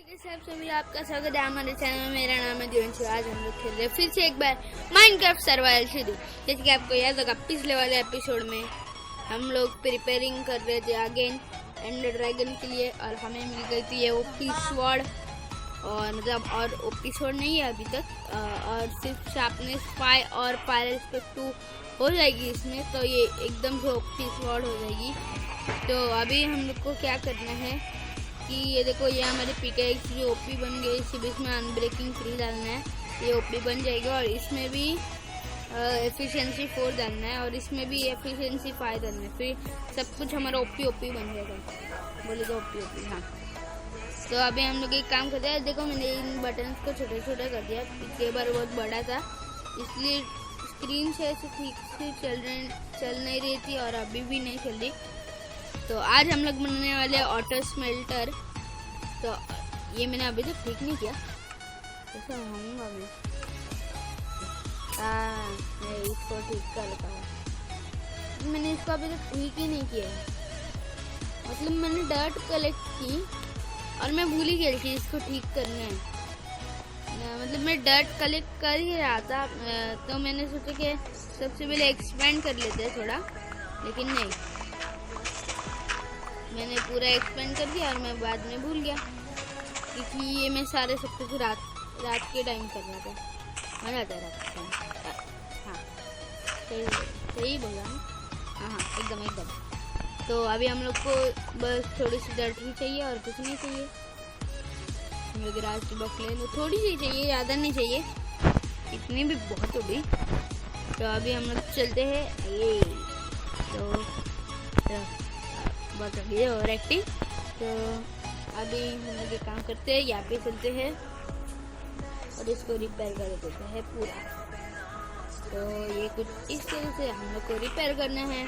सब सभी आपका स्वागत है हमारे चैनल में। मेरा नाम है दिवंशी। आज हम लोग खेल रहे हैं फिर से एक बार माइनक्राफ्ट सर्वाइवल शुरू। जैसे कि आपको याद होगा पिछले वाले एपिसोड में हम लोग प्रिपेयरिंग कर रहे थे अगेन एंडर ड्रैगन के लिए और हमें मिल गई थी ये ओपी स्वॉर्ड और मतलब और ओपी स्वॉर्ड नहीं है अभी तक और सिर्फ शार्पनेस 5 और पायरल 2 हो जाएगी इसमें, तो ये एकदम से ओपी स्वॉर्ड हो जाएगी। तो अभी हम लोग को क्या करना है कि ये देखो ये हमारी पिकेक्स जो ओपी बन गई, सिर्फ इसमें अनब्रेकिंग 3 डालना है, ये ओपी बन जाएगा। और इसमें भी एफिशिएंसी 4 डालना है और इसमें भी एफिशिएंसी 5 डालना है, फिर सब कुछ हमारा ओपी बन जाएगा। बोलेगा ओपी। हाँ, तो अभी हम लोग एक काम करते हैं। देखो मैंने इन बटन्स को छोटे छोटे कर दिया, पिछले बार बहुत बड़ा था इसलिए स्क्रीन से ऐसे ठीक से चल नहीं रही थी और अभी भी नहीं चल रही। तो आज हम लोग बनाने वाले ऑटो स्मेल्टर। तो ये मैंने अभी तक ठीक नहीं किया, ऐसा होऊंगा मैं। मैं इसको ठीक कर लेता हूँ। मैंने इसको अभी तक ठीक ही नहीं किया है, मतलब मैंने डर्ट कलेक्ट की और मैं भूल ही गई कि इसको ठीक करना है। मतलब मैं डर्ट कलेक्ट कर ही रहा था, तो मैंने सोचा कि सबसे पहले एक्सपेंड कर लेते हैं थोड़ा, लेकिन नहीं, मैंने पूरा एक्सपेंड कर दिया और मैं बाद में भूल गया क्योंकि ये मैं सारे सब कुछ रात के टाइम कर रहा था। मजा आता है रात के टाइम। हाँ सही बोल रहा हूँ। हाँ एकदम। तो अभी हम लोग को बस थोड़ी सी डर्ट ही चाहिए और कुछ नहीं चाहिए। हम लोग रात की बॉक्स ले लो, थोड़ी सी चाहिए, ज़्यादा नहीं चाहिए, इतनी भी बहुत हो गई। तो अभी हम लोग चलते हैं ये बहुत होगी और एक्टिंग। तो अभी हम लोग ये काम करते हैं, यहाँ पे चलते हैं और इसको रिपेयर कर देते हैं पूरा। तो ये कुछ इस तरह से हम लोग को रिपेयर करना है।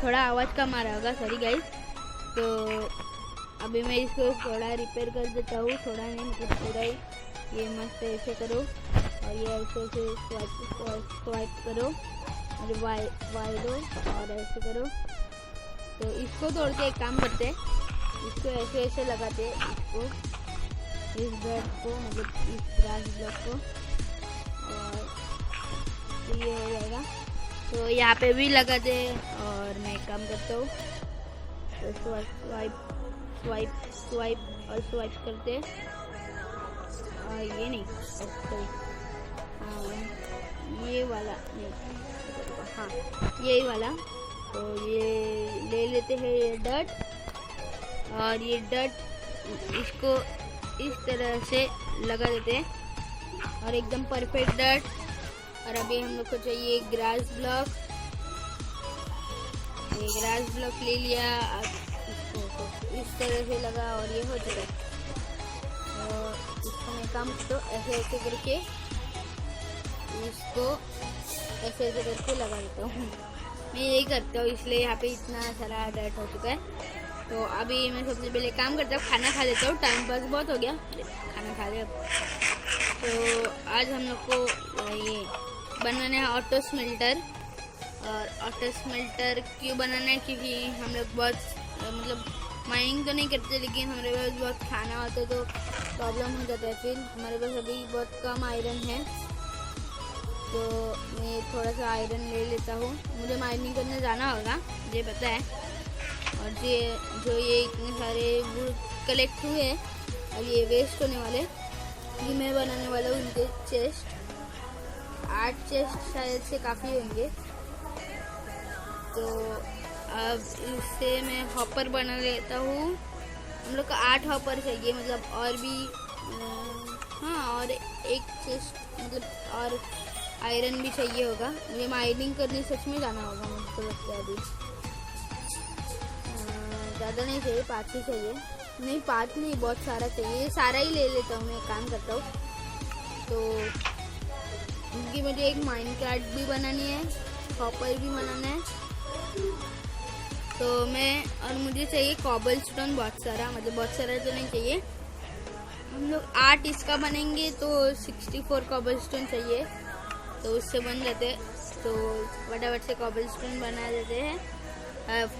थोड़ा आवाज़ कम आ रहा होगा, सॉरी गाइस। तो अभी मैं इसको थोड़ा रिपेयर कर देता हूँ, थोड़ा नहीं मतलब पूरा ही। ये मस्त ऐसे करो और ये ऐसे स्वाइप करो और वाई दो और ऐसे करो। तो इसको तोड़ के एक काम करते हैं, इसको ऐसे लगाते हैं, इसको इस बेड को मतलब इस ग्रास ब्लॉक को, और तो ये हो जाएगा। तो यहाँ पे भी लगाते हैं और मैं एक काम करता हूँ, तो स्वाइप करते हैं। ये नहीं सॉरी, ये वाला नहीं, हाँ यही वाला। तो ये ले लेते हैं ये डर्ट, और ये डर्ट इसको इस तरह से लगा देते हैं और एकदम परफेक्ट डर्ट। और अभी हम लोग को चाहिए ग्रास ब्लॉक। ये ग्रास ब्लॉक ले लिया, अब इसको इस तरह से लगा और ये हो चुका। और इसको मैं काम तो ऐसे करके इसको ऐसे करके लगा देता हूँ। मैं यही करता हूँ, इसलिए यहाँ पे इतना सारा डर्ट हो चुका है। तो अभी मैं सबसे पहले काम करता हूँ, खाना खा लेता हूँ, टाइम पास बहुत हो गया, खाना खा लिया। तो आज हम लोग को ये बनाना है ऑटो स्मेल्टर। और ऑटो स्मेल्टर क्यों बनाना है, क्योंकि हम लोग बहुत मतलब माइनिंग तो नहीं करते, लेकिन हमारे पास बहुत खाना होता है तो प्रॉब्लम हो जाता है। फिर हमारे पास अभी बहुत कम आयरन है, तो मैं थोड़ा सा आयरन ले लेता हूँ। मुझे माइनिंग करने जाना होगा, मुझे पता है। और जो ये इतने सारे वुड कलेक्ट हुए अब ये वेस्ट होने वाले, ये मैं बनाने वाला हूँ इनके चेस्ट। 8 चेस्ट शायद से काफ़ी होंगे। तो अब इससे मैं हॉपर बना लेता हूँ। हम लोग को 8 हॉपर चाहिए, मतलब और भी हाँ, और एक चेस्ट मतलब और आयरन भी चाहिए होगा। मुझे माइनिंग करने सच में जाना होगा, मुझको लगता है। अभी ज़्यादा नहीं चाहिए, 5 ही चाहिए। नहीं 5 नहीं, बहुत सारा चाहिए, सारा ही ले लेता हूँ। मैं एक काम करता हूँ, तो क्योंकि मुझे एक माइनक्राफ्ट भी बनानी है, हॉपर भी बनाना है। तो मैं और मुझे चाहिए कॉबलस्टोन बहुत सारा, मतलब बहुत सारा तो नहीं चाहिए। हम लोग 8 इसका बनेंगे तो 64 कॉबलस्टोन चाहिए, तो उससे बन जाते। तो फटाफट से कॉबलस्टोन बना देते हैं,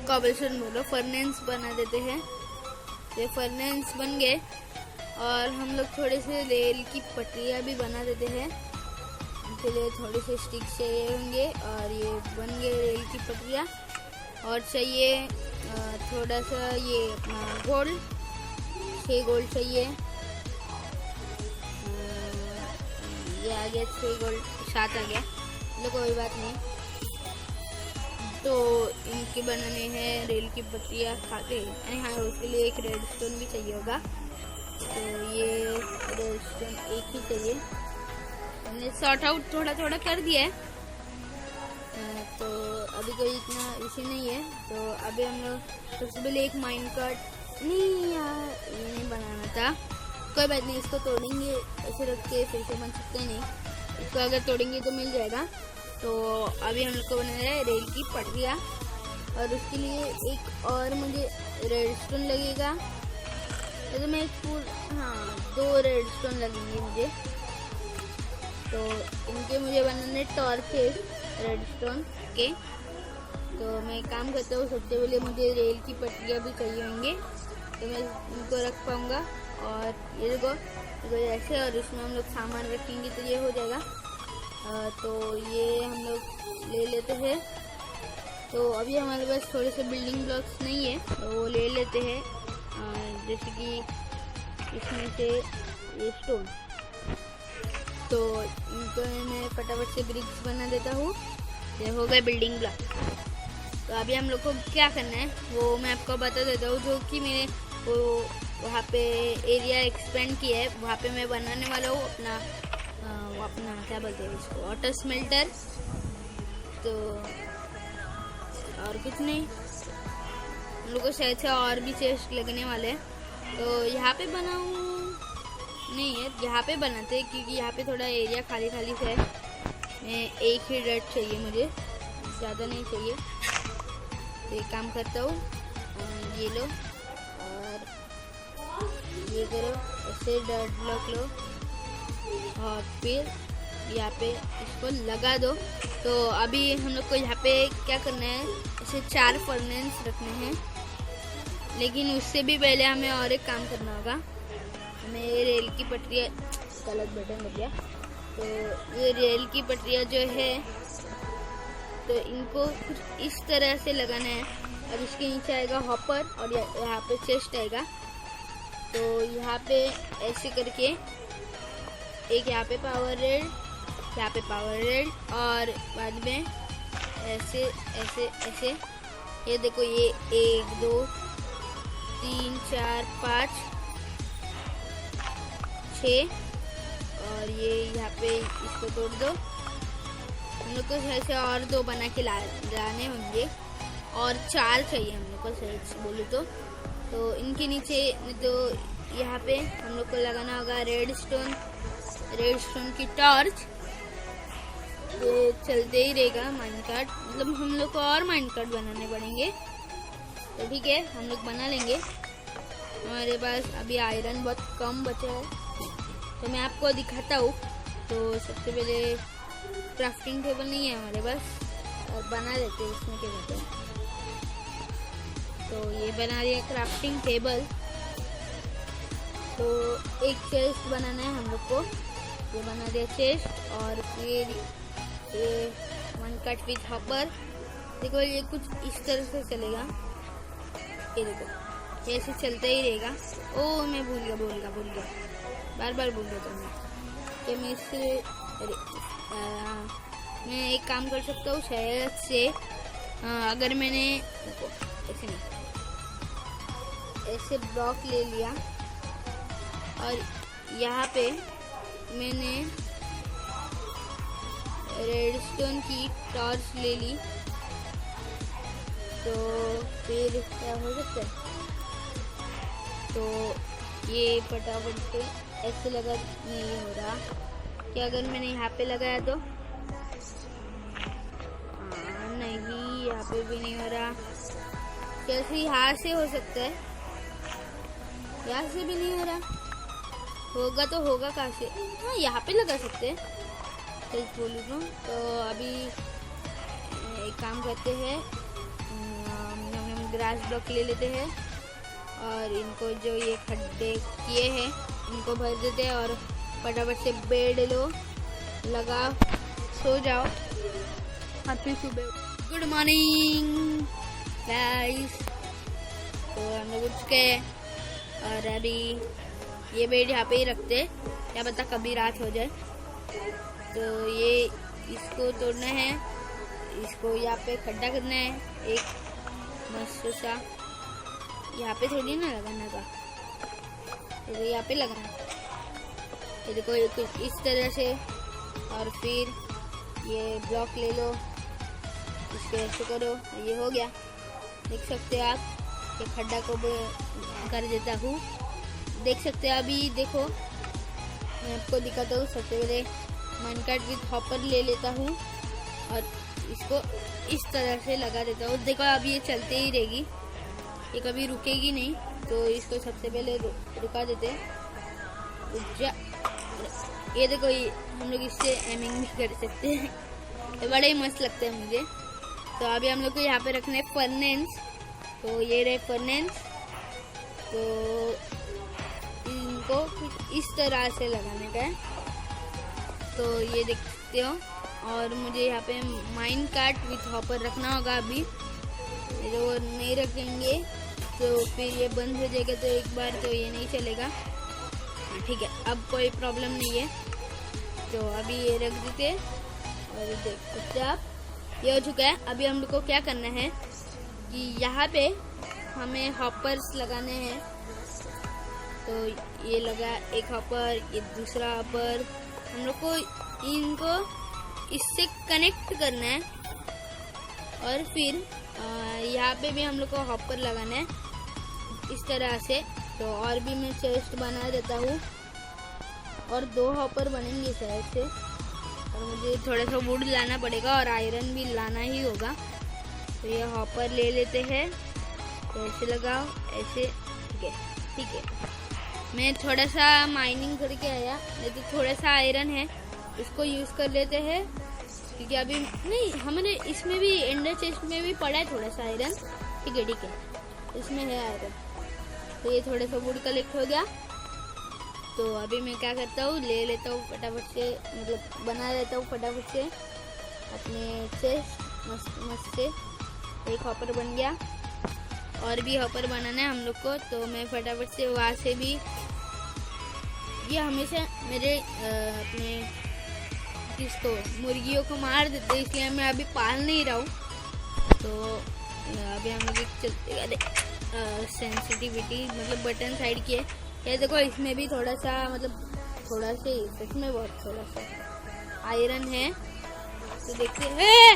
कॉबलस्टोन बोलो फर्नेंस बना देते हैं। ये फर्नेंस बन गए और हम लोग थोड़े से रेल की पटरियाँ भी बना देते हैं। इसके लिए थोड़े से स्टिक चाहिए होंगे और ये बन गए रेल की पटरियाँ। और चाहिए थोड़ा सा ये अपना गोल्ड, 6 गोल्ड चाहिए। ये आ गया 6 गोल्ड, 7 आ गया, चलो कोई बात नहीं। तो इनके बनाने हैं रेल की पटरियाँ खाते हैं। हाँ, उसके लिए एक रेड स्टोन भी चाहिए होगा, तो ये रेड स्टोन एक ही चाहिए। हमने सॉर्ट आउट थोड़ा थोड़ा कर दिया है, तो अभी कोई इतना इशू नहीं है। तो अभी हम लोग सबसे पहले एक माइनकार्ट, नहीं यार ये नहीं बनाना था, कोई बात नहीं, इसको तोड़ेंगे, ऐसे रख के फिर से बन सकते नहीं, इसको अगर तोड़ेंगे तो मिल जाएगा। तो अभी हम लोग को बना रहा है रेल की पटरियाँ, और उसके लिए एक और मुझे रेड स्टोन लगेगा। तो मैं हाँ 2 रेड स्टोन लगेंगे मुझे, तो इनके मुझे बनाने टॉर्चेस रेड स्टोन के। तो मैं काम करता हूँ, सबसे पहले मुझे रेल की पटरियाँ भी चाहिए होंगे, तो मैं इनको रख पाऊँगा। और ये देखो ऐसे, और इसमें हम लोग सामान रखेंगे तो ये हो जाएगा। तो ये हम लोग ले लेते हैं। तो अभी हमारे पास थोड़े से बिल्डिंग ब्लॉक्स नहीं है, तो वो ले लेते हैं, जैसे कि इसमें से ये स्टोन। तो इनको मैं फटाफट से ब्रिक्स बना देता हूँ, ये हो गए बिल्डिंग ब्लॉक। तो अभी हम लोग को क्या करना है वो मैं आपको बता देता हूँ। जो कि मैंने वो वहाँ पे एरिया एक्सपेंड किया है, वहाँ पे मैं बनाने वाला हूँ अपना क्या बोलते हैं इसको, वाटर स्मेल्टर। तो और कुछ नहीं, हम लोग को शायद से और भी चेस्ट लगने वाले हैं। तो यहाँ पे बनाऊँ नहीं है, यहाँ पे बनाते हैं, क्योंकि यहाँ पे थोड़ा एरिया खाली खाली से है। मैं एक ही रेड चाहिए मुझे, ज़्यादा नहीं चाहिए। तो एक काम करता हूँ, ये लो और ये करो, ऐसे रेड ब्लॉक लो और फिर यहाँ पे इसको लगा दो। तो अभी हम लोग को यहाँ पे क्या करना है, ऐसे 4 फर्नेस रखने हैं, लेकिन उससे भी पहले हमें और एक काम करना होगा। हमें ये रेल की पटरियाँ, गलत बटन लग गया, तो ये रेल की पटरियाँ जो है, तो इनको कुछ इस तरह से लगाना है। अब इसके नीचे आएगा हॉपर और यहाँ पे चेस्ट आएगा। तो यहाँ पे ऐसे करके एक यहाँ पे पावर रेड, यहाँ पे पावर रेड, और बाद में ऐसे ऐसे ऐसे, ये देखो ये 1 2 3 4 5 6, और ये यहाँ पे इसको तोड़ दो। हम लोग को ऐसे और 2 बना के लाने होंगे, और 4 चाहिए हम लोग को सही बोलूँ तो इनके नीचे तो यहाँ पे हम लोग को लगाना होगा रेड स्टोन की टॉर्च। तो चलते ही रहेगा माइनकार्ट, मतलब हम लोग को और माइनकार्ट बनाने पड़ेंगे। तो ठीक है, हम लोग बना लेंगे। हमारे पास अभी आयरन बहुत कम बचा है, तो मैं आपको दिखाता हूँ। तो सबसे पहले क्राफ्टिंग टेबल नहीं है हमारे पास, और बना लेते हैं इसमें क्या कहते हैं। तो ये बना दिया क्राफ्टिंग टेबल। तो एक चेस्ट बनाना है हम लोग को, ये बना दिया चेस्ट। और फिर ये 1 कट विथ हॉपर। देखो ये कुछ इस तरह से चलेगा, ये देखो ऐसे चलता ही रहेगा। ओ मैं भूल गया, बार बार भूल गया। तो मैं इससे मैं एक काम कर सकता हूँ शायद से, अगर मैंने ऐसे नहीं, ऐसे ब्लॉक ले लिया और यहाँ पे मैंने रेडस्टोन की टॉर्च ले ली, तो फिर क्या हो सकता है। तो ये फटाफट से ऐसे लगा, नहीं हो रहा क्या? अगर मैंने यहाँ पे लगाया तो नहीं, यहाँ पे भी नहीं हो रहा। कैसे यहाँ से हो सकता है? यहाँ से भी नहीं हो रहा। होगा तो होगा कहाँ से? हाँ यहाँ पे लगा सकते हैं, सही बोलूँ तो। अभी एक काम करते हैं, हम ग्रास ब्लॉक ले लेते हैं और इनको जो ये खड्डे किए हैं इनको भर देते हैं और फटाफट से बेड लो, लगाओ, सो जाओ। और फिर सुबह गुड मॉर्निंग गाइस। तो हम लोग उठ के और अभी ये बेड यहाँ पे ही रखते, क्या पता कभी रात हो जाए। तो ये इसको तोड़ना है, इसको यहाँ पे खड्डा करना है एक मस्त सा, यहाँ पे थोड़ी ना लगाना था, तो यहाँ पे लगाना है। ये देखो कुछ इस तरह से, और फिर ये ब्लॉक ले लो, इसको ऐसे करो, ये हो गया। देख सकते हैं आप, ये खड्डा को कर देता हूँ, देख सकते हैं। अभी देखो मैं आपको दिखाता हूँ। सबसे पहले माइनकार्ट विद हॉपर ले लेता हूँ और इसको इस तरह से लगा देता हूँ। देखो अभी ये चलते ही रहेगी, ये कभी रुकेगी नहीं। तो इसको सबसे पहले रुका देते। ये देखो, ये हम लोग इससे एमिंग भी कर सकते हैं, ये बड़े ही मस्त लगते हैं मुझे। तो अभी हम लोग को यहाँ पे रखना है फर्नेंस। तो ये रहे फर्नेंस, तो इनको कुछ इस तरह से लगाने का है। तो ये देखते हो, और मुझे यहाँ पे माइनकार्ट विथ हॉपर रखना होगा। अभी जो नहीं रखेंगे तो फिर ये बंद हो जाएगा, तो एक बार तो ये नहीं चलेगा। ठीक है, अब कोई प्रॉब्लम नहीं है। तो अभी ये रख देते और देख सकते आप, ये हो चुका है। अभी हम लोग को क्या करना है कि यहाँ पे हमें हॉपर्स लगाने हैं। तो ये लगा एक हॉपर, ये दूसरा हॉपर, हम लोग को इनको इससे कनेक्ट करना है। और फिर यहाँ पे भी हम लोग को हॉपर लगाना है इस तरह से। तो और भी मैं चेस्ट बना देता हूँ, और 2 हॉपर बनेंगे शायद से। और मुझे थोड़ा सा वुड लाना पड़ेगा और आयरन भी लाना ही होगा। तो ये हॉपर ले लेते हैं, तो ऐसे लगाओ, ऐसे। ठीक है। मैं थोड़ा सा माइनिंग करके आया, लेकिन थोड़ा सा आयरन है, इसको यूज़ कर लेते हैं। क्योंकि अभी नहीं, हमारे इसमें भी एंडर चेस्ट में भी पड़ा है थोड़ा सा आयरन। ठीक है, इसमें है आयरन। तो ये थोड़ा सा वुड कलेक्ट हो गया। तो अभी मैं क्या करता हूँ, ले लेता हूँ फटाफट से, मतलब बना लेता हूँ फटाफट से अपने चेस्ट मस्त से। एक हॉपर बन गया, और भी हॉपर बनाना है हम लोग को। तो मैं फटाफट से वहाँ से भी, ये हमेशा मेरे अपने किसको मुर्गियों को मार देते, इसलिए मैं अभी पाल नहीं रहा हूँ। तो अभी हम लोग चलते सेंसिटिविटी, मतलब बटन साइड की है। ये देखो, इसमें भी थोड़ा सा, मतलब थोड़ा सा, सच में बहुत थोड़ा सा आयरन है। तो देखते हैं।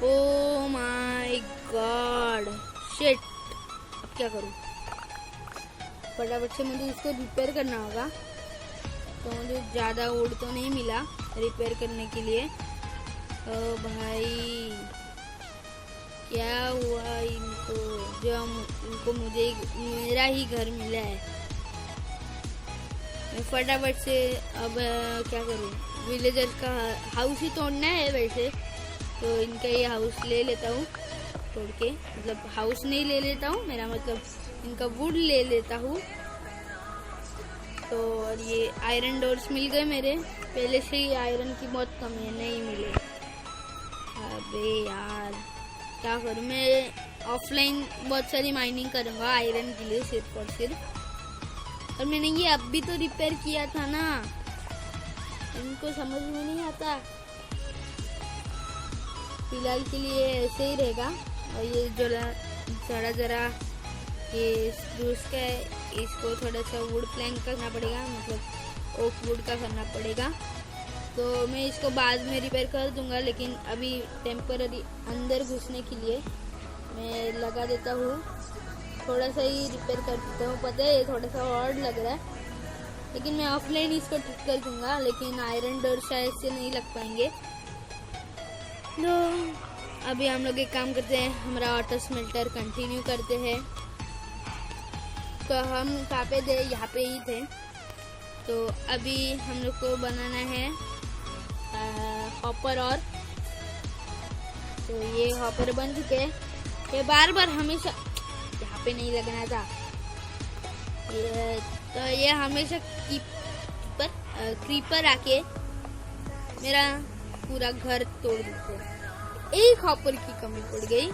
ओह माय गॉड, शिट, अब क्या करूं? फटाफट से मुझे इसको रिपेयर करना होगा। तो मुझे ज़्यादा वुड तो नहीं मिला रिपेयर करने के लिए। ओ भाई, क्या हुआ इनको, जो इनको मुझे मेरा ही घर मिला है। मैं फटाफट से अब क्या करूं, विलेजर का हाउस ही तोड़ना है वैसे। तो इनका ये हाउस ले लेता हूँ तोड़ के, मतलब हाउस नहीं ले लेता हूँ, मेरा मतलब इनका वुड ले लेता हूँ। तो और ये आयरन डोर्स मिल गए मेरे, पहले से ही आयरन की बहुत कमी है, नहीं मिले। अबे यार, क्या करूँ, मैं ऑफलाइन बहुत सारी माइनिंग करूँगा आयरन के लिए सिर्फ और सिर्फ। और मैंने ये अब भी तो रिपेयर किया था ना, इनको समझ में नहीं आता। फिलहाल के लिए ऐसे ही रहेगा। और ये जो ज़रा ये स्प्रूस का है, इसको थोड़ा सा वुड प्लैंक करना पड़ेगा, मतलब ओक वुड का करना पड़ेगा। तो मैं इसको बाद में रिपेयर कर दूंगा, लेकिन अभी टेम्पररी अंदर घुसने के लिए मैं लगा देता हूँ। थोड़ा सा ही रिपेयर कर देता हूँ, पता है ये थोड़ा सा ऑड लग रहा है, लेकिन मैं ऑफलाइन इसको ठीक कर दूंगा। लेकिन आयरन डोर शायद से नहीं लग पाएंगे। तो अभी हम लोग एक काम करते हैं, हमारा ऑटो स्मेल्टर कंटिन्यू करते हैं। तो हम कहाँ पे थे, यहाँ पे ही थे। तो अभी हम लोग को बनाना है हॉपर। और तो ये हॉपर बन चुके हैं। ये बार बार हमेशा यहाँ पे नहीं लगना था, ये हमेशा क्रीपर आके मेरा पूरा घर तोड़ देते हैं। एक हॉपर की कमी पड़ गई,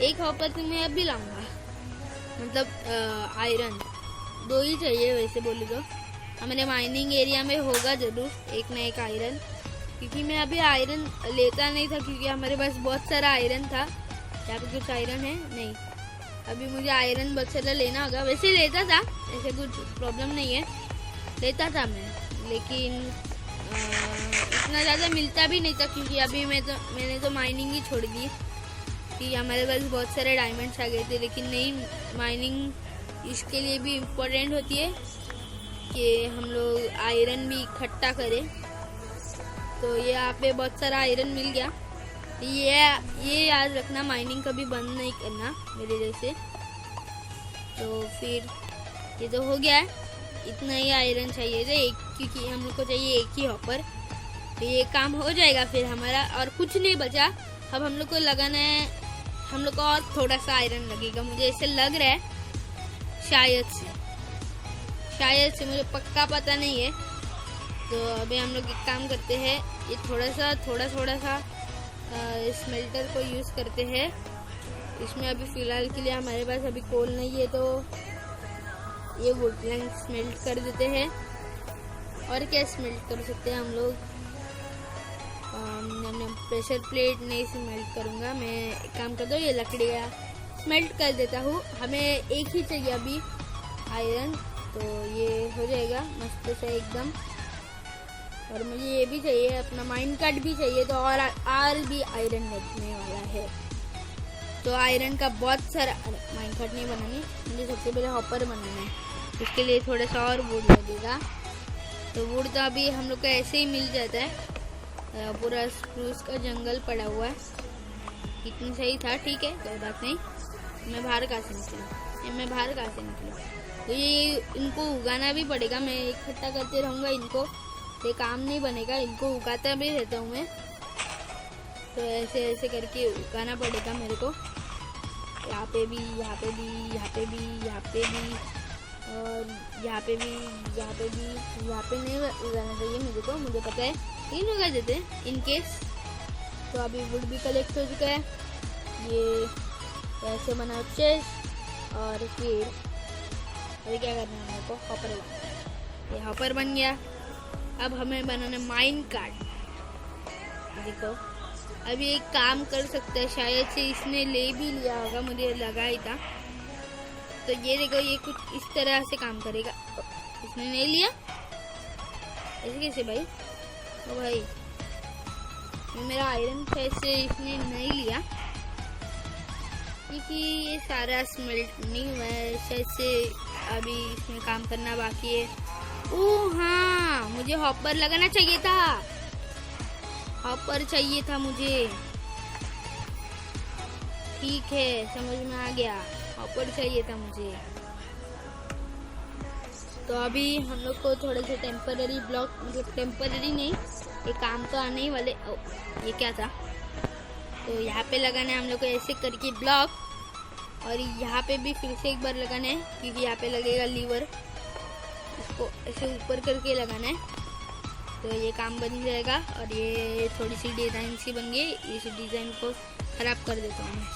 एक हॉपर तो मैं अभी लाऊंगा, मतलब आयरन 2 ही चाहिए वैसे बोले तो। हमारे माइनिंग एरिया में होगा जरूर एक ना एक आयरन, क्योंकि मैं अभी आयरन लेता नहीं था क्योंकि हमारे पास बहुत सारा आयरन था। यहाँ पे कुछ आयरन है नहीं, अभी मुझे आयरन बहुत सारा लेना होगा। वैसे लेता था, ऐसे कुछ प्रॉब्लम नहीं है, लेता था मैं, लेकिन इतना ज़्यादा मिलता भी नहीं था क्योंकि अभी मैंने तो माइनिंग ही छोड़ दी कि हमारे पास बहुत सारे डायमंड्स आ गए थे। लेकिन नहीं, माइनिंग इसके लिए भी इम्पोर्टेंट होती है कि हम लोग आयरन भी इकट्ठा करें। तो ये यहाँ पे बहुत सारा आयरन मिल गया। ये याद रखना, माइनिंग कभी बंद नहीं करना मेरे जैसे। तो फिर ये तो हो गया है, इतना ही आयरन चाहिए था एक, क्योंकि हम लोग को चाहिए एक ही हॉपर। तो ये काम हो जाएगा फिर हमारा, और कुछ नहीं बचा। अब हम लोग को लगाना है, हम लोग को और थोड़ा सा आयरन लगेगा, मुझे ऐसे लग रहा है, शायद से मुझे पक्का पता नहीं है। तो अभी हम लोग एक काम करते हैं, ये थोड़ा सा स्मेल्टर को यूज़ करते हैं इसमें। अभी फ़िलहाल के लिए हमारे पास अभी कोल नहीं है, तो ये वुड प्लैंक स्मेल्ट कर देते हैं। और क्या स्मेल्ट कर सकते हैं हम लोग, प्रेशर प्लेट नहीं स्मेल्ट करूँगा मैं, एक काम करता हूँ, ये लकड़ी का स्मेल्ट कर देता हूँ। हमें एक ही चाहिए अभी आयरन, तो ये हो जाएगा मस्त से एकदम। और मुझे ये भी चाहिए, अपना माइन कार्ड भी चाहिए, तो और भी आयरन लगने वाला है। तो आयरन का बहुत सारा, माइन कार्ड नहीं बनानी, मुझे सबसे पहले हॉपर बनाना है। उसके लिए थोड़ा सा और वुड लगेगा। तो वुड तो अभी हम लोग को ऐसे ही मिल जाता है, पूरा स्प्रूस का जंगल पड़ा हुआ है। इतना सही था, ठीक है, कोई बात नहीं। मैं बाहर कहाँ से निकलूँ, तो ये इनको उगाना भी पड़ेगा। मैं इकट्ठा करते रहूँगा इनको, ये काम नहीं बनेगा, इनको उगाता भी रहता हूँ मैं। तो ऐसे करके उगाना पड़ेगा मेरे को। यहाँ पे भी, और यहाँ पे नहीं उगाना चाहिए मेरे को, मुझे पता है, लेकिन उगा देते हैं इन केस। तो अभी वुड भी कलेक्ट हो चुका है। ये ऐसे बना चेस्ट, और फिर अभी क्या करना है मेरे को, हॉपर लगाना। ये हॉपर बन गया। अब हमें बनाना माइन कार्ड। देखो अभी एक काम कर सकता है, शायद से इसने ले भी लिया होगा, मुझे लगा ही था। तो ये देखो, ये कुछ इस तरह से काम करेगा। इसने नहीं लिया, ऐसे कैसे भाई? ओ भाई, ये मेरा आयरन कैसे इसने नहीं लिया, क्योंकि ये सारा स्मेल्ट नहीं हुआ है, शायद से अभी इसमें काम करना बाकी है। ओह हाँ, मुझे हॉपर लगाना चाहिए था, हॉपर चाहिए था मुझे। ठीक है, समझ में आ गया, हॉपर चाहिए था मुझे। तो अभी हम लोग को थोड़े से टेम्पररी ब्लॉक, मतलब टेम्पररी नहीं, ये काम तो आने ही वाले। ये क्या था? तो यहाँ पे लगाना है हम लोग को ऐसे करके ब्लॉक, और यहाँ पे भी फिर से एक बार लगाना है, क्योंकि यहाँ पे लगेगा लीवर, इसको ऐसे ऊपर करके लगाना है। तो ये काम बन जाएगा। और ये थोड़ी सी डिज़ाइन सी बन गई, इस डिज़ाइन को ख़राब कर देता हूँ मैं,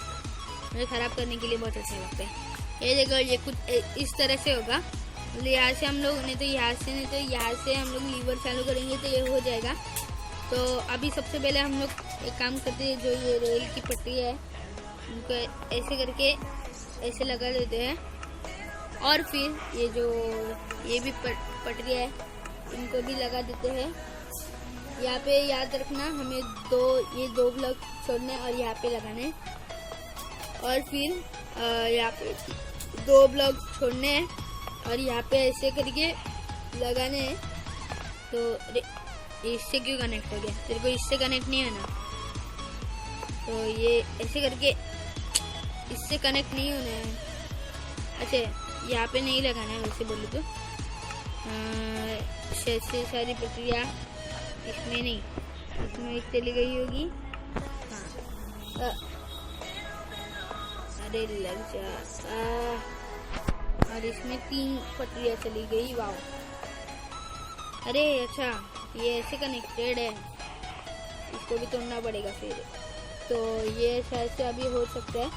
मुझे ख़राब करने के लिए बहुत अच्छा लगता है। ये देखो, ये कुछ इस तरह से होगा, मतलब यहाँ से हम लोग, नहीं तो यहाँ से हम लोग लीवर चालू करेंगे तो ये हो जाएगा। तो अभी सबसे पहले हम लोग एक काम करते हैं, जो ये रेल की पटरी है उनको ऐसे करके ऐसे लगा देते हैं। और फिर ये भी पटरी है, इनको भी लगा देते हैं। यहाँ पे याद रखना, हमें ये दो ब्लॉक छोड़ने और यहाँ पे लगाने, और फिर यहाँ पे 2 ब्लॉक छोड़ने हैं और यहाँ पे ऐसे करके लगाने हैं। तो इससे क्यों कनेक्ट हो गया? तेरे को इससे कनेक्ट नहीं होना, तो ये ऐसे करके इससे कनेक्ट नहीं होना है। अच्छा, यहाँ पे नहीं लगाना है वैसे बोले तो, से सारी प्रक्रिया इसमें नहीं, इसमें चली गई होगी। हाँ, अरे लग जा, और इसमें 3 पटरियाँ चली गई। वाव, अरे अच्छा ये ऐसे कनेक्टेड है, इसको भी तोड़ना पड़ेगा फिर। तो ये शायद से अभी हो सकता है।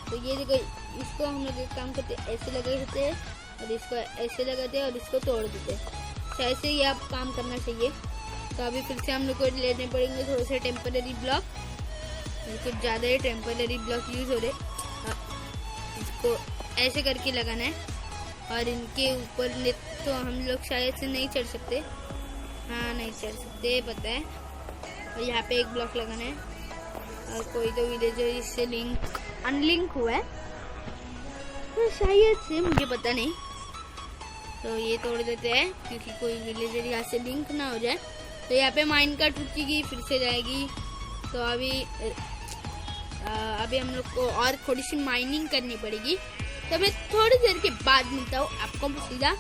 तो ये देखो, इसको हम लोग एक काम करते हैं, ऐसे लगा देते हैं और इसको ऐसे लगाते हैं और इसको तोड़ देते हैं। शायद से ये आप काम करना चाहिए। तो अभी फिर से हम लोग को लेने पड़ेंगे थोड़े से टेम्पररी ब्लॉक, कुछ ज़्यादा ही टेम्पररी ब्लॉक यूज़ हो रहे। इसको ऐसे करके लगाना है और इनके ऊपर तो हम लोग शायद से नहीं चढ़ सकते। हाँ नहीं चढ़ सकते, पता है। और यहाँ पे एक ब्लॉक लगाना है और कोई तो विलेजर इससे अनलिंक हुआ है तो शायद से, मुझे पता नहीं। तो ये तोड़ देते हैं क्योंकि कोई विलेजर यहाँ से लिंक ना हो जाए। तो यहाँ पे माइन कार्ट रुकेगी, फिर से जाएगी। तो अभी हम लोग को और थोड़ी सी माइनिंग करनी पड़ेगी। तो मैं थोड़ी देर के बाद मिलता हूँ आपको सीधा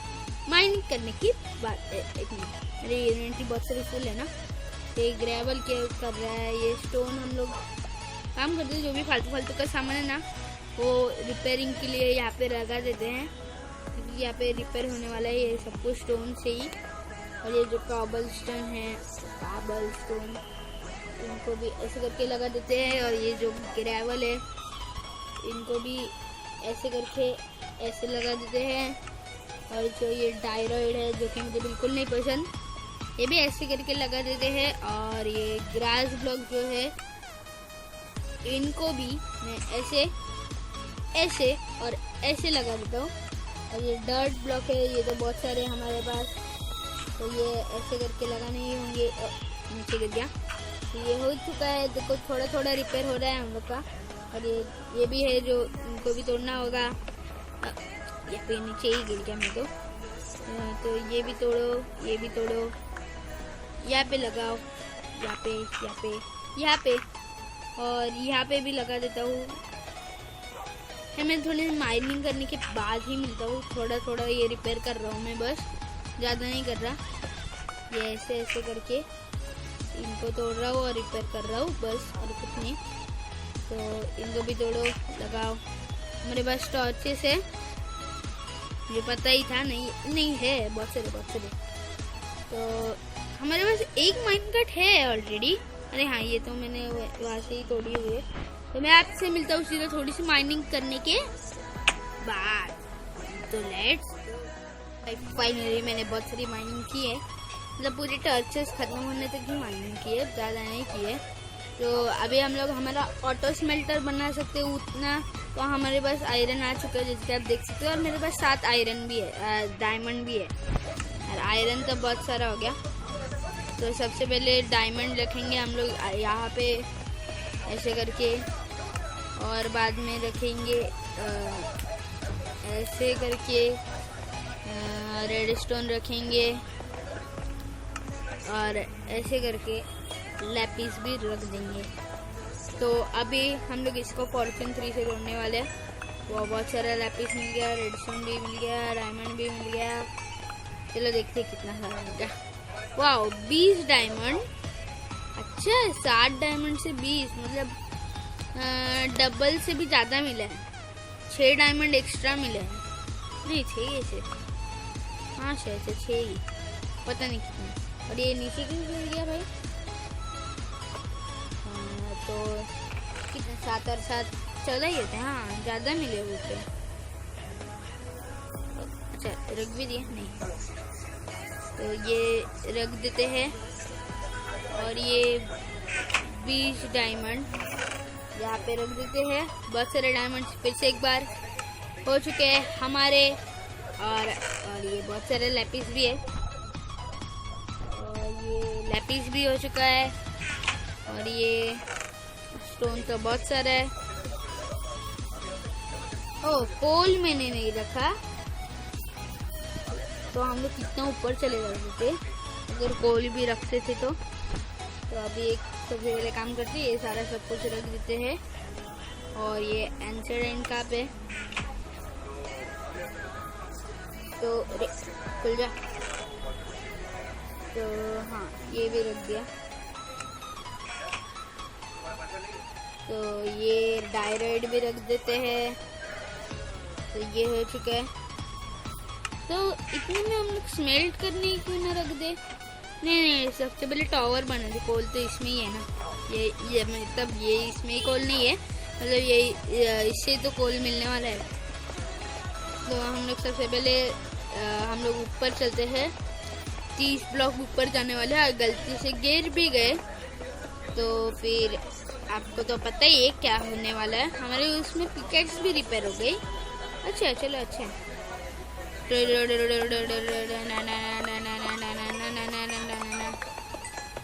माइनिंग करने की बात। एक मिनट, मेरी इन्वेंटरी बहुत सारी फुल है ना। ये ग्रेवल क्या कर रहा है, ये स्टोन हम लोग काम करते हैं। जो भी फालतू का सामान है ना वो रिपेयरिंग के लिए यहाँ पे लगा देते हैं क्योंकि यहाँ पे रिपेयर होने वाला है ये सब कुछ स्टोन से ही। और ये जो काबल स्टोन है, काबल स्टोन, इनको भी ऐसे करके लगा देते हैं। और ये जो ग्रेवल है इनको भी ऐसे करके ऐसे लगा देते हैं। और जो ये डायराइड है जो कि मुझे बिल्कुल नहीं पसंद, ये भी ऐसे करके लगा देते हैं। और ये ग्रास ब्लॉक जो है इनको भी मैं ऐसे ऐसे और ऐसे लगा देता हूँ। और ये डर्ट ब्लॉक है, ये तो बहुत सारे हमारे पास, तो ये ऐसे करके लगाने ही होंगे। नीचे गिर गया। तो ये हो चुका है, देखो थोड़ा थोड़ा रिपेयर हो रहा है हम लोग का। और ये भी है जो इनको भी तोड़ना होगा। यहाँ पे नीचे ही गिर गया मैं तो ये भी तोड़ो, ये भी तोड़ो, यहाँ पे लगाओ, यहाँ पे, यहाँ पे, यहाँ पे, और यहाँ पे भी लगा देता हूँ। मैं थोड़ी माइनिंग करने के बाद ही मिलता हूँ। थोड़ा थोड़ा ये रिपेयर कर रहा हूँ मैं, बस ज़्यादा नहीं कर रहा। ये ऐसे ऐसे करके इनको तोड़ रहा हूँ और रिपेयर कर रहा हूँ बस, और कुछ नहीं। तो इनको भी तोड़ो, लगाओ। मेरे पास टॉर्चेस है, मुझे पता ही था। नहीं है, बहुत सारे। तो हमारे पास एक माइन कट है ऑलरेडी। अरे हाँ, ये तो मैंने वहाँ से ही तोड़ी हुई है। तो मैं आपसे मिलता हूँ सीधा थोड़ी सी माइनिंग करने के बाद। तो लेट्स, फाइनली मैंने बहुत सारी माइनिंग की है, मतलब पूरी टॉर्चेस खत्म होने तक ही माइनिंग की है, ज़्यादा नहीं की है। तो अभी हम लोग हमारा ऑटो स्मेल्टर बना सकते हो उतना। तो हमारे पास आयरन आ चुका है जैसे आप देख सकते हो। और मेरे पास 7 आयरन भी है, डायमंड भी है। और आयरन तो बहुत सारा हो गया। तो सबसे पहले डायमंड रखेंगे हम लोग यहाँ पे ऐसे करके, और बाद में रखेंगे ऐसे करके रेड स्टोन रखेंगे, और ऐसे करके लैपिस भी रख देंगे। तो अभी हम लोग इसको फॉर्च्यून 3 से तोड़ने वाले हैं। वो बहुत सारा लैपिस मिल गया, रेड स्टोन भी मिल गया, डायमंड भी मिल गया। चलो देखते कितना सारा मिल गया। Wow, 20 diamond. अच्छा, 7 डायमंड से 20, मतलब डबल से भी ज़्यादा मिला है। 6 डायमंड एक्स्ट्रा मिले हैं। नहीं 6 से, हाँ शायद से 6 ही, पता नहीं कितने। और ये नीचे क्यों गिर गया भाई? तो कितने, 7 और 7 14 ही होते हैं। हाँ, ज़्यादा मिले हुए थे। अच्छा, रख भी दिया नहीं, तो ये रख देते हैं। और ये 20 डायमंड यहाँ पे रख देते हैं। बहुत सारे डायमंड फिर से एक बार हो चुके हैं हमारे। और ये बहुत सारे लैपिस भी है, और ये लैपिस भी हो चुका है। और ये स्टोन तो बहुत सारा है। ओह, कोल मैंने नहीं रखा, तो हम लोग कितना ऊपर चले जाते थे अगर कोल भी रखते थे। तो अभी एक सबसे पहले काम करते हैं, ये सारा सब कुछ रख देते हैं। और ये एंसर का पे, तो खुल जा। तो हाँ, ये भी रख दिया। तो ये डायराइड भी रख देते हैं। तो ये हो चुका है। तो इतने में हम लोग स्मेल्ट करने क्यों ना रख दे। नहीं, सबसे पहले टावर बना दे। कोल तो इसमें ही है ना, ये मतलब ये इसमें ही कोल नहीं है, मतलब ये इससे तो कोल मिलने वाला है। तो हम लोग सबसे पहले हम लोग ऊपर चलते हैं। 30 ब्लॉक ऊपर जाने वाले हैं, गलती से गिर भी गए तो फिर आपको तो पता ही है क्या होने वाला है। हमारे उसमें पिकेट्स भी रिपेयर हो गई। अच्छा चलो अच्छा।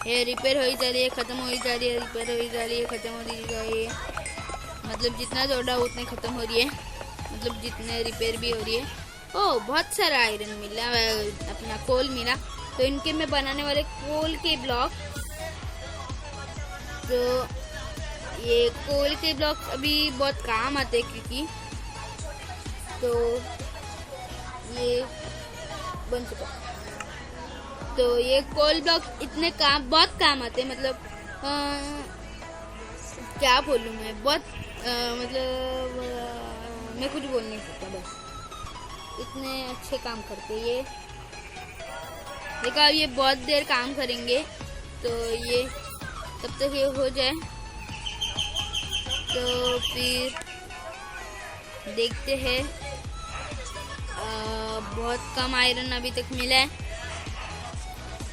ये रिपेयर हो ही जा रही है, खत्म हो ही जा रही है, रिपेयर हो ही जा रही है, खत्म हो रही है। मतलब जितना जोड़ा उतने खत्म हो रही है, मतलब जितने रिपेयर भी हो रही है। ओह बहुत सारा आयरन मिला, अपना कोल मिला। तो इनके में बनाने वाले कोल के ब्लॉक, तो ये कोल के ब्लॉक अभी बहुत काम आते हैं क्योंकि तो ये बन चुका। तो ये कोल ब्लॉक इतने बहुत काम आते हैं, मतलब क्या बोलूँ मैं, बहुत मतलब मैं कुछ बोल नहीं सकता, बस इतने अच्छे काम करते ये। देखो अब ये बहुत देर काम करेंगे, तो ये तब तक ये हो जाए तो फिर देखते हैं। बहुत कम आयरन अभी तक मिला है,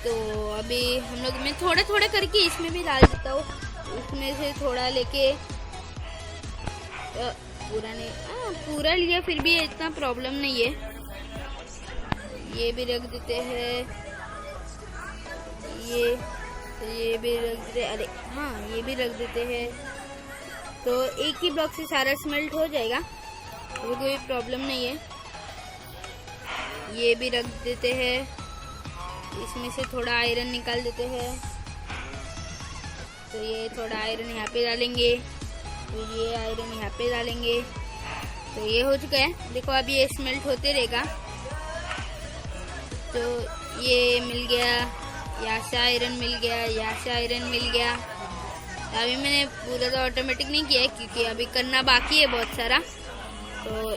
तो अभी हम लोग मैं थोड़ा थोड़ा करके इसमें भी डाल देता हूँ। इसमें से थोड़ा लेके पूरा नहीं, पूरा लिया फिर भी इतना प्रॉब्लम नहीं है। ये भी रख देते हैं, ये भी रख देते, अरे हाँ ये भी रख देते हैं। तो एक ही ब्लॉक से सारा स्मेल्ट हो जाएगा, तो कोई प्रॉब्लम नहीं है। ये भी रख देते हैं, इसमें से थोड़ा आयरन निकाल देते हैं। तो ये थोड़ा आयरन यहाँ पे डालेंगे, तो ये आयरन यहाँ पे डालेंगे। तो ये हो चुका है। देखो अब ये स्मेल्ट होते रहेगा। तो ये मिल गया, यहाँ से आयरन मिल गया, यहाँ से आयरन मिल गया। अभी मैंने पूरा तो ऑटोमेटिक नहीं किया है क्योंकि अभी करना बाकी है बहुत सारा। तो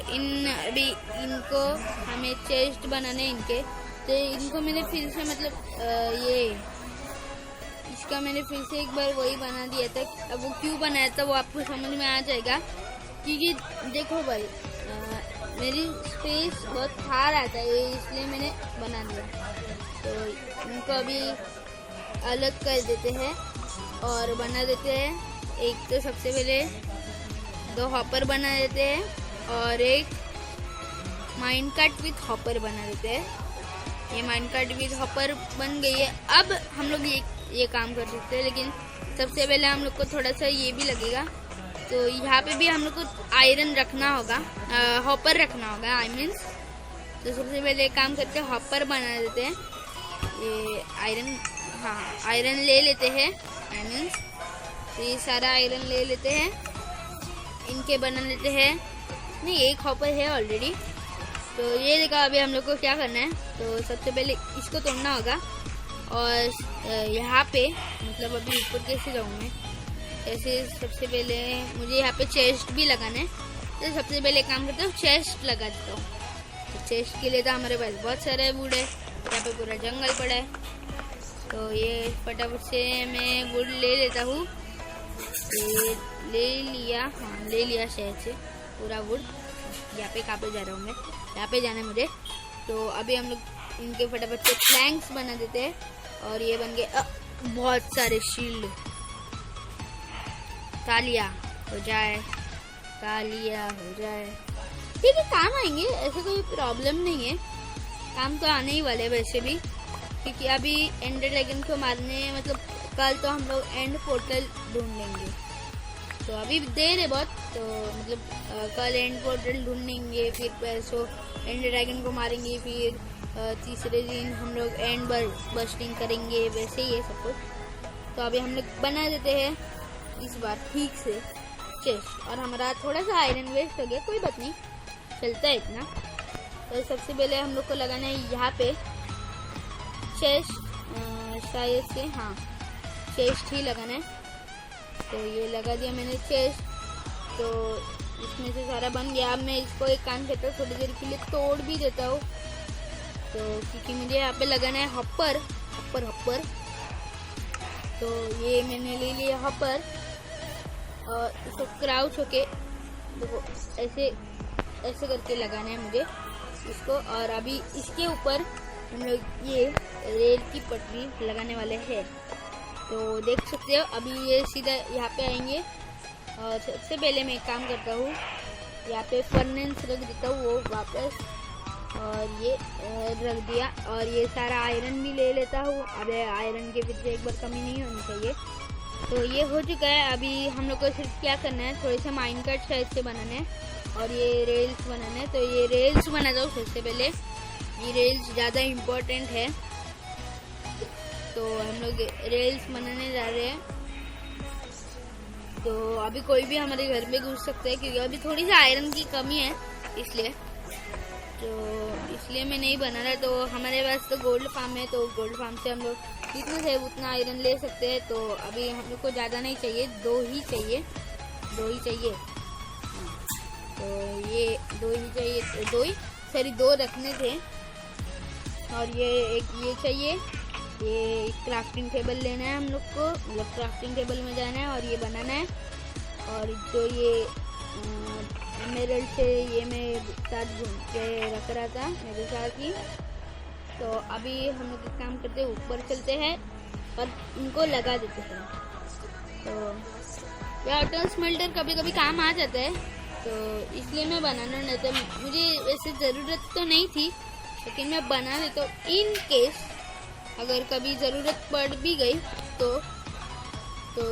अभी इनको हमें चेस्ट बनाने इनके, तो इनको मैंने फिर से मतलब ये इसका मैंने फिर से एक बार वही बना दिया था। अब वो क्यों बनाया था वो आपको समझ में आ जाएगा, क्योंकि देखो भाई मेरी स्पेस बहुत खा रहा था, इसलिए मैंने बना दिया। तो इनको अभी अलग कर देते हैं और बना देते हैं। एक तो सबसे पहले 2 हॉपर बना देते हैं और एक माइन कट विथ हॉपर बना देते हैं। ये माइन कट विथ हॉपर बन गई है। अब हम लोग ये काम कर सकते हैं, लेकिन सबसे पहले हम लोग को थोड़ा सा ये भी लगेगा। तो यहाँ पे भी हम लोग को आयरन रखना होगा, हॉपर रखना होगा आई मीन्स। तो सबसे पहले एक काम करते हैं, हॉपर बना देते हैं। ये आयरन, हाँ आयरन ले लेते हैं आई मीन्स। तो ये सारा आयरन ले लेते हैं, इनके बना लेते हैं। नहीं एक हॉपर है ऑलरेडी। तो ये देखा अभी हम लोग को क्या करना है। तो सबसे पहले इसको तोड़ना होगा और यहाँ पे मतलब अभी ऊपर कैसे जाऊँ मैं, ऐसे सबसे पहले मुझे यहाँ पे चेस्ट भी लगाना है। तो सबसे पहले काम करता हूँ, चेस्ट लगा देता हूँ। तो चेस्ट के लिए तो हमारे पास बहुत सारे वुड है, यहाँ पे पूरा जंगल पड़ा है। तो ये फटाफट से मैं वुड ले लेता हूँ। ये ले लिया, हाँ ले लिया शहर से पूरा वुड। यहाँ पे कहाँ पे जा रहा हूँ मैं, यहाँ पे जाना है मुझे। तो अभी हम लोग इनके फटाफट से प्लैंक्स बना देते हैं और ये बन गए बहुत सारे शील्ड। तालिया हो जाए, तालिया हो जाए, ठीक है काम आएंगे, ऐसे कोई प्रॉब्लम नहीं है। काम तो आने ही वाले वैसे भी, क्योंकि अभी एंडर ड्रैगन को मारने मतलब कल तो हम लोग एंड पोर्टल ढूंढ लेंगे। तो अभी देर है बहुत, तो मतलब कल एंड पोर्टल ढूंढेंगे, फिर पैसों एंड ड्रैगन को मारेंगे, फिर तीसरे दिन हम लोग एंड बस्टिंग करेंगे, वैसे ही है सब कुछ। तो अभी हम लोग बना देते हैं इस बार ठीक से चेस्ट। और हमारा थोड़ा सा आयरन वेस्ट हो गया, कोई बात नहीं, चलता है इतना। तो सबसे पहले हम लोग को लगाना है यहाँ पे चेस्ट, शायद से हाँ चेस्ट ही लगाना है। तो ये लगा दिया मैंने चेस्ट। तो इसमें से सारा बन गया। अब मैं इसको एक काम करता हूँ, थोड़ी देर के लिए तोड़ भी देता हूँ। तो क्योंकि मुझे यहाँ पे लगाना है हॉपर। तो ये मैंने ले लिया हॉपर और इसको क्राउच होके देखो ऐसे करके लगाना है मुझे इसको। और अभी इसके ऊपर हम लोग ये रेल की पटरी लगाने वाले हैं। तो देख सकते हो अभी ये सीधा यहाँ पे आएंगे। और सबसे पहले मैं एक काम करता हूँ, यहाँ पे फर्नेस रख देता हूँ वो वापस, और ये रख दिया। और ये सारा आयरन भी ले लेता हूँ। अबे आयरन के पीछे एक बार कमी नहीं होनी चाहिए। तो ये हो चुका है। अभी हम लोग को सिर्फ क्या करना है, थोड़े से माइन कट शायद से बनाने हैं और ये रेल्स बनाने हैं। तो ये रेल्स बना दो सबसे पहले, ये रेल्स ज़्यादा इम्पोर्टेंट है। तो हम लोग रेल्स बनाने जा रहे हैं। तो अभी कोई भी हमारे घर में घुस सकता है क्योंकि अभी थोड़ी सी आयरन की कमी है, इसलिए मैं नहीं बना रहा। तो हमारे पास तो गोल्ड फार्म है, तो गोल्ड फार्म से हम लोग जितना है उतना आयरन ले सकते हैं। तो अभी हम लोग को ज़्यादा नहीं चाहिए, दो ही चाहिए। तो ये दो रखने थे। और ये एक ये चाहिए, ये क्राफ्टिंग टेबल लेना है हम लोग को, मतलब क्राफ्टिंग टेबल में जाना है और ये बनाना है। और जो ये एमराल्ड से ये मैं साथ घूम के रख रहा था मेरे साथ ही। तो अभी हम लोग एक काम करते हैं, ऊपर चलते हैं और इनको लगा देते हैं। तो ये ऑटो स्मेल्टर कभी कभी काम आ जाता है, तो इसलिए मैं बनाना नहीं था। मुझे वैसे ज़रूरत तो नहीं थी, लेकिन मैं बना देता हूँ इन केस अगर कभी ज़रूरत पड़ भी गई तो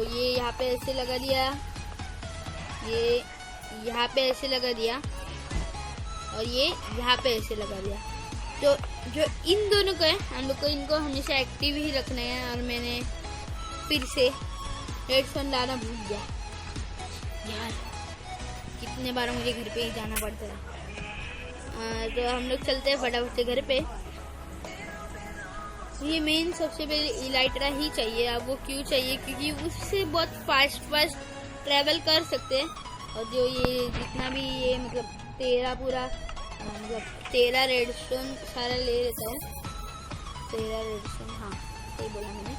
ये यहाँ पे ऐसे लगा दिया, ये यहाँ पे ऐसे लगा दिया और ये यहाँ पे ऐसे लगा दिया। तो जो इन दोनों को है हम लोग को इनको हमेशा एक्टिव ही रखना है। और मैंने फिर से रेडस्टोन लाना भूल गया यार, कितने बार मुझे घर पे ही जाना पड़ता है। तो हम लोग चलते हैं फटाफट से घर पे। ये मेन सबसे पहले इलाइट्रा ही चाहिए। अब वो क्यों चाहिए, क्योंकि उससे बहुत फास्ट ट्रैवल कर सकते हैं। और जो ये जितना भी ये मतलब 13 रेडस्टोन सारा ले लेता है, 13 रेडस्टोन, हाँ सही बोला मैंने।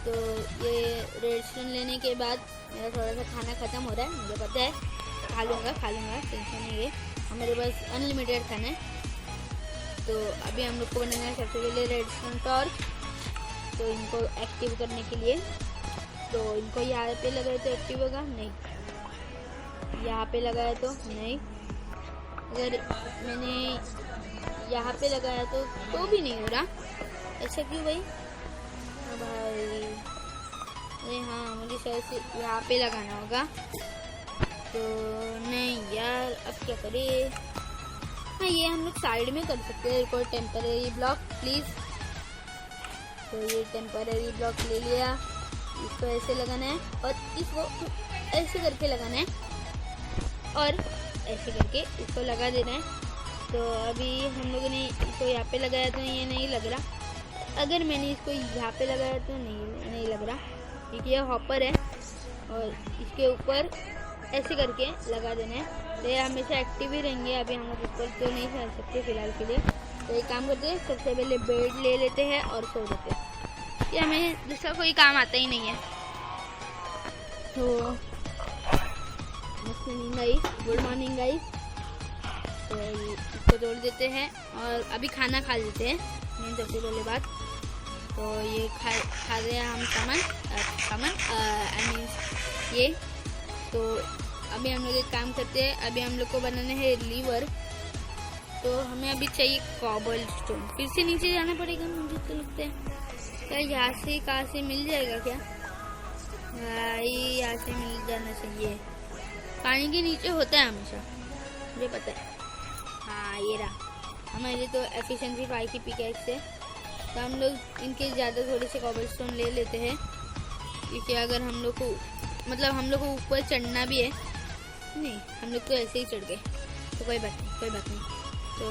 तो ये रेडस्टोन लेने के बाद मेरा थोड़ा सा खाना ख़त्म हो रहा है, मुझे पता है। खा लूँगा टेंशन नहीं है, हमारे पास अनलिमिटेड खाना है। तो अभी हम लोग को बनाना है सबसे पहले रेडस्टोन टॉर्च। तो इनको एक्टिव करने के लिए, तो इनको यहाँ पे लगाए तो एक्टिव होगा नहीं, यहाँ पे लगाया तो नहीं, अगर मैंने यहाँ पे लगाया तो भी नहीं हो रहा। ऐसा क्यों भाई? अरे हाँ, मुझे शायद से यहाँ पे लगाना होगा। तो नहीं यार, अब क्या करें? हाँ, ये हम लोग साइड में कर सकते हैं। कोई टेम्पररी ब्लॉक प्लीज़। तो ये टेम्पररी ब्लॉक ले लिया, इसको ऐसे लगाना है और इसको ऐसे करके लगाना है और ऐसे करके इसको लगा देना है। तो अभी हम लोगों ने इसको यहाँ पे लगाया तो ये नहीं लग रहा। अगर मैंने इसको यहाँ पे लगाया तो नहीं लग रहा, क्योंकि ये हॉपर है और इसके ऊपर ऐसे करके लगा देना है। तो ये हमेशा एक्टिव ही रहेंगे। अभी हम लोग ऊपर तो नहीं चल सकते फिलहाल के लिए। तो एक काम करते हैं, सबसे पहले बेड ले लेते हैं और सो जाते हैं। ये हमें दूसरा कोई काम आता ही नहीं है। तो गुड मॉर्निंग गाइस। तो इसको तोड़ देते हैं और अभी खाना खा लेते हैं, मेन सबसे पहले बात। तो ये खा रहे हैं हम सामान आई मीन ये। तो अभी हम लोग एक काम करते हैं, अभी हम लोग को बनाने हैं लीवर। तो हमें अभी चाहिए कॉबल स्टोन। फिर से नीचे जाना पड़ेगा मुझे तो लगता है। क्या यहाँ से कहाँ से मिल जाएगा क्या? भाई यहाँ से मिल जाना चाहिए। पानी के नीचे होता है हमेशा, मुझे पता है। हाँ ये रहा। हमारे तो एफिशिएंसी 5 की पिकैक्स है। तो हम लोग इनके ज़्यादा थोड़े से कॉबल स्टोन ले लेते हैं, क्योंकि अगर हम लोग को मतलब हम लोग को ऊपर चढ़ना भी है। नहीं, हम लोग तो ऐसे ही चढ़ गए, तो कोई बात नहीं। तो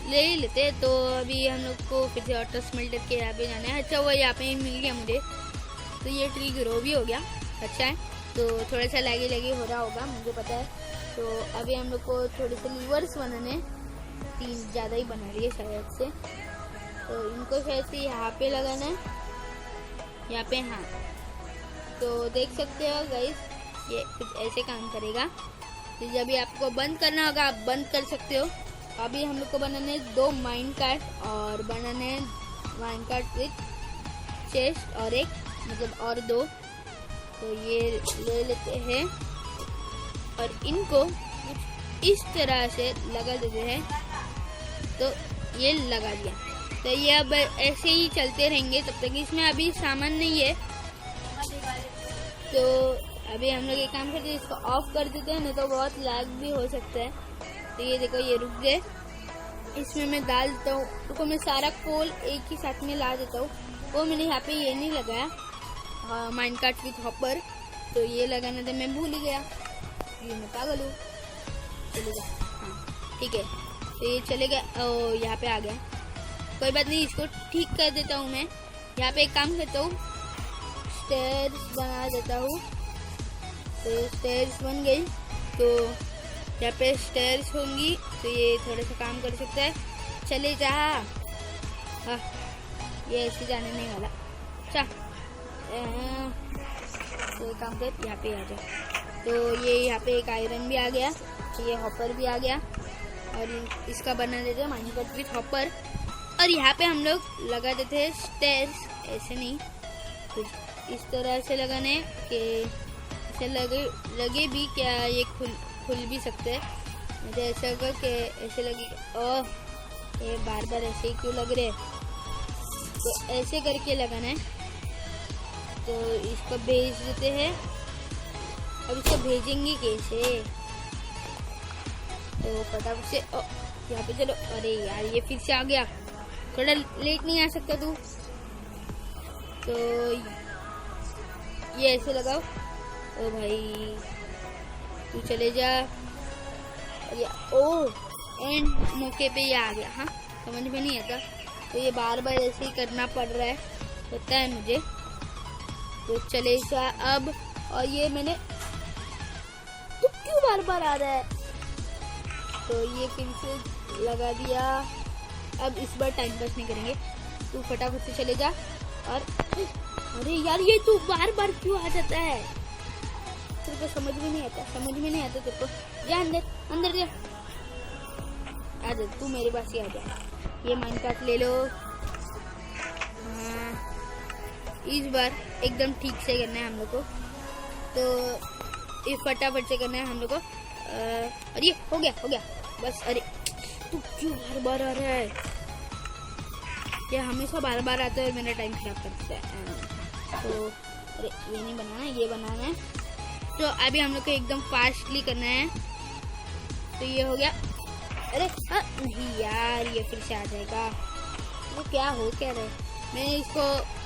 ले ही लेते हैं। तो अभी हम लोग को फिर से ऑटो स्मेल्टर के यहाँ पे जाना है। अच्छा, वो यहाँ पे मिल गया मुझे। तो ये ट्री ग्रो भी हो गया, अच्छा है। तो थोड़ा सा लैगी हो रहा होगा, मुझे पता है। तो अभी हम लोग को थोड़े से लीवर्स बनाने हैं। 3 ज़्यादा ही बना लिए शायद से। तो इनको शायद से यहाँ पे लगाना है, यहाँ पे। हाँ, तो देख सकते हो गाइस, ये कुछ ऐसे काम करेगा। तो जब भी आपको बंद करना होगा आप बंद कर सकते हो। अभी हम लोग को बनाने 2 माइन कार्ट और बनाने माइन कार्ट विथ चेस्ट और एक मतलब और 2। तो ये ले लेते हैं और इनको इस तरह से लगा देते हैं। तो ये लगा दिया। तो ये अब ऐसे ही चलते रहेंगे तब तक। इसमें अभी सामान नहीं है, तो अभी हम लोग एक काम करते हैं, इसको ऑफ कर देते हैं, नहीं तो बहुत लैग भी हो सकता है। तो ये देखो, ये रुक गए। इसमें मैं डाल देता हूँ। रुको, मैं सारा कोल एक ही साथ में ला देता हूँ। वो मैंने यहाँ पे ये नहीं लगाया, माइनकार्ट विथ हॉपर। तो ये लगाना था, मैं भूल ही गया। ये मैं पागल हूँ। चलेगा, हाँ ठीक है। तो ये चलेगा। ओ, यहाँ पे आ गया, कोई बात नहीं, इसको ठीक कर देता हूँ मैं। यहाँ पे एक काम करता हूँ, स्टेयर्स बना देता हूँ। तो स्टेयर्स बन गई। तो यहाँ पे स्टेयर्स होंगी, तो ये थोड़ा सा काम कर सकता है। चले जा। हाँ, ये ऐसे जाने नहीं वाला। अच्छा, तो काम कर, यहाँ पे आ जा। तो ये यहाँ पे एक आयरन भी आ गया, ये हॉपर भी आ गया और इसका बना देते हैं माइनकार्ट विथ हॉपर। और यहाँ पे हम लोग लगा देते हैं स्टेयर्स। ऐसे नहीं, कुछ इस तरह से लगाने कि ऐसे लगे भी क्या, ये खुल भी सकते हैं। मुझे ऐसा होगा कि ऐसे लगेगा। ओह, ये बार बार ऐसे ही क्यों लग रहे। तो ऐसे करके लगाना है। तो इसको भेज देते हैं। अब इसको भेजेंगे कैसे, तो फटाफट से यहाँ पे चलो। अरे यार, ये फिर से आ गया। थोड़ा लेट नहीं आ सकता तू? तो ये ऐसे लगाओ। ओ भाई, तू चले जा। ओ, एंड मौके पे ये आ गया। हाँ, समझ में नहीं आता। तो ये बार बार ऐसे ही करना पड़ रहा है, पता है मुझे। तो चले जा अब। और ये मैंने, तो क्यों बार बार आ रहा है। तो ये फिर से लगा दिया। अब इस बार टाइम पास नहीं करेंगे, तू फटाफट से चले जा। और अरे यार, ये तू बार बार क्यों आ जाता है। तेरे को समझ में नहीं आता, तेरे को। जा अंदर, अंदर जा। आ जा, तू मेरे पास ही आ जा। ये माइनकार्ट ले लो। हाँ, इस बार एकदम ठीक से करना है हम लोग को। तो ये फटाफट से करना है हम लोग को। अरे हो गया बस। अरे तू क्यों बार बार आ रहा है। ये हमेशा बार बार आता है और मेरा टाइम खराब करता है। तो अरे ये नहीं बनाना, ये बनाना है। तो अभी हम लोग को एकदम फास्टली करना है। तो ये हो गया। अरे नहीं यार, ये फिर से आ जाएगा। वो क्या हो क्या रहा है। मैं इसको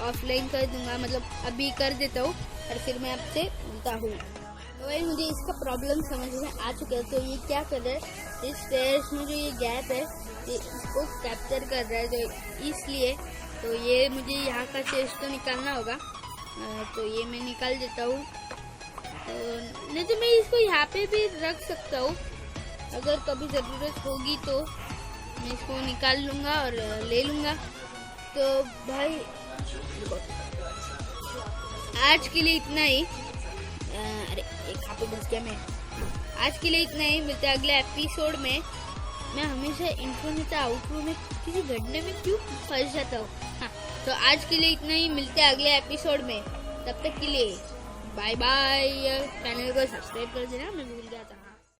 ऑफलाइन कर दूंगा, मतलब अभी कर देता हूँ और फिर मैं आपसे मिलता हूँ। तो भाई, मुझे इसका प्रॉब्लम समझ में आ चुका है। तो ये क्या कर रहा है, इस स्टेयर्स में जो ये गैप है, ये इसको कैप्चर कर रहा है। तो इसलिए तो ये मुझे यहाँ का चेस्ट तो निकालना होगा। तो ये मैं निकाल देता हूँ। तो नहीं तो मैं इसको यहाँ पे भी रख सकता हूँ, अगर कभी ज़रूरत होगी तो मैं इसको निकाल लूँगा और ले लूँगा। तो भाई, आज के लिए इतना ही। अरे एक खापे बच गया मैं। आज के लिए इतना ही, मिलते हैं अगले एपिसोड में। मैं हमेशा इंट्रो में तो आउटरो में किसी घटने में क्यों फंस जाता हूँ। हाँ, तो आज के लिए इतना ही, मिलते हैं अगले एपिसोड में। तब तक के लिए बाय बाय। चैनल को सब्सक्राइब कर देना, मैं भूल गया था।